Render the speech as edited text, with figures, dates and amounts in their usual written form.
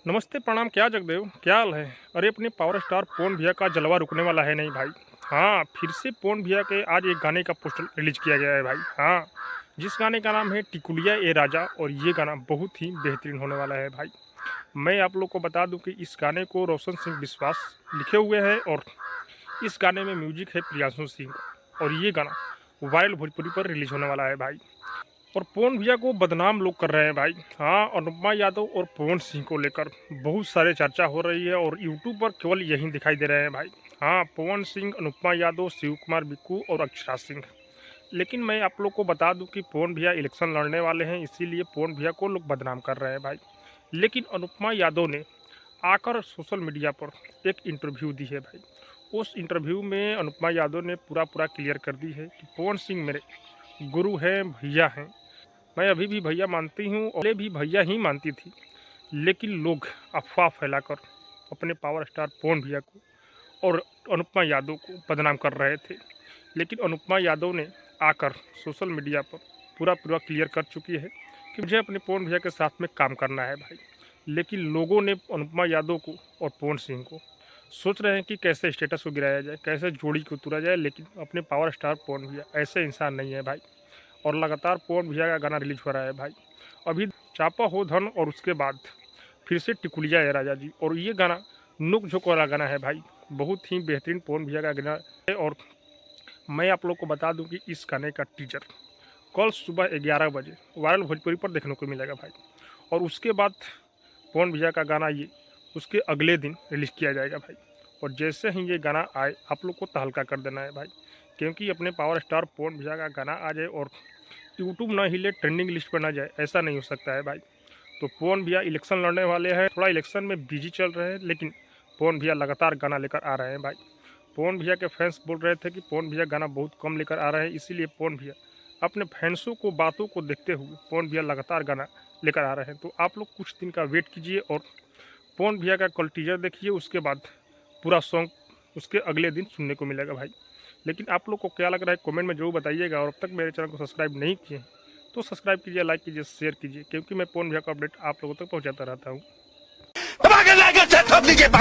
नमस्ते प्रणाम। क्या जगदेव, क्या हाल है? अरे अपने पावर स्टार पवन भैया का जलवा रुकने वाला है नहीं भाई। हाँ, फिर से पवन भैया के आज एक गाने का पोस्टर रिलीज किया गया है भाई। हाँ, जिस गाने का नाम है टिकुलिया ए राजा, और ये गाना बहुत ही बेहतरीन होने वाला है भाई। मैं आप लोग को बता दूं कि इस गाने को रोशन सिंह विश्वास लिखे हुए हैं, और इस गाने में म्यूजिक है प्रियांशु सिंह का, और ये गाना वायरल भोजपुरी पर रिलीज होने वाला है भाई। और पवन भैया को बदनाम लोग कर रहे हैं भाई। हाँ, अनुपमा यादव और पवन सिंह को लेकर बहुत सारे चर्चा हो रही है, और यूट्यूब पर केवल यही दिखाई दे रहे हैं भाई। हाँ, पवन सिंह, अनुपमा यादव, शिव कुमार बिक्कू और अक्षरा सिंह। लेकिन मैं आप लोग को बता दूं कि पवन भैया इलेक्शन लड़ने वाले हैं, इसीलिए पवन भैया को लोग बदनाम कर रहे हैं भाई। लेकिन अनुपमा यादव ने आकर सोशल मीडिया पर एक इंटरव्यू दी है भाई। उस इंटरव्यू में अनुपमा यादव ने पूरा क्लियर कर दी है कि पवन सिंह मेरे गुरु हैं, भैया हैं। मैं अभी भी भैया मानती हूँ, और पहले भी भैया ही मानती थी। लेकिन लोग अफवाह फैलाकर अपने पावर स्टार पवन भैया को और अनुपमा यादव को बदनाम कर रहे थे। लेकिन अनुपमा यादव ने आकर सोशल मीडिया पर पूरा क्लियर कर चुकी है कि मुझे अपने पवन भैया के साथ में काम करना है भाई। लेकिन लोगों ने अनुपमा यादव को और पवन सिंह को सोच रहे हैं कि कैसे स्टेटस को गिराया जाए, कैसे जोड़ी को तोड़ा जाए। लेकिन अपने पावर स्टार पवन भैया ऐसे इंसान नहीं है भाई। और लगातार पवन भैया का गाना रिलीज हो रहा है भाई। अभी चापा हो धन, और उसके बाद फिर से टिकुलिया है राजा जी, और ये गाना नुक झुक वाला गाना है भाई। बहुत ही बेहतरीन पवन भैया का गाना है। और मैं आप लोग को बता दूं कि इस गाने का टीजर कल सुबह 11 बजे वायरल भोजपुरी पर देखने को मिलेगा भाई। और उसके बाद पवन भैया का गाना ये उसके अगले दिन रिलीज़ किया जाएगा भाई। और जैसे ही ये गाना आए, आप लोग को तहलका कर देना है भाई, क्योंकि अपने पावर स्टार पवन भैया का गाना आ जाए और यूट्यूब ना हिले, ट्रेंडिंग लिस्ट पर ना जाए, ऐसा नहीं हो सकता है भाई। तो पवन भैया इलेक्शन लड़ने वाले हैं, थोड़ा इलेक्शन में बिजी चल रहे हैं, लेकिन पवन भैया लगातार गाना लेकर आ रहे हैं भाई। पवन भैया के फैंस बोल रहे थे कि पवन भैया गाना बहुत कम लेकर आ रहे हैं, इसीलिए पवन भैया अपने फैंसों को, बातों को देखते हुए पवन भैया लगातार गाना लेकर आ रहे हैं। तो आप लोग कुछ दिन का वेट कीजिए, और पवन भैया का कल टीजर देखिए, उसके बाद पूरा सॉन्ग उसके अगले दिन सुनने को मिलेगा भाई। लेकिन आप लोग को क्या लग रहा है कमेंट में जरूर बताइएगा। और अब तक मेरे चैनल को सब्सक्राइब नहीं किए तो सब्सक्राइब कीजिए, लाइक कीजिए, शेयर कीजिए, क्योंकि मैं पवन भैया का अपडेट आप लोगों तक पहुंचाता रहता हूँ।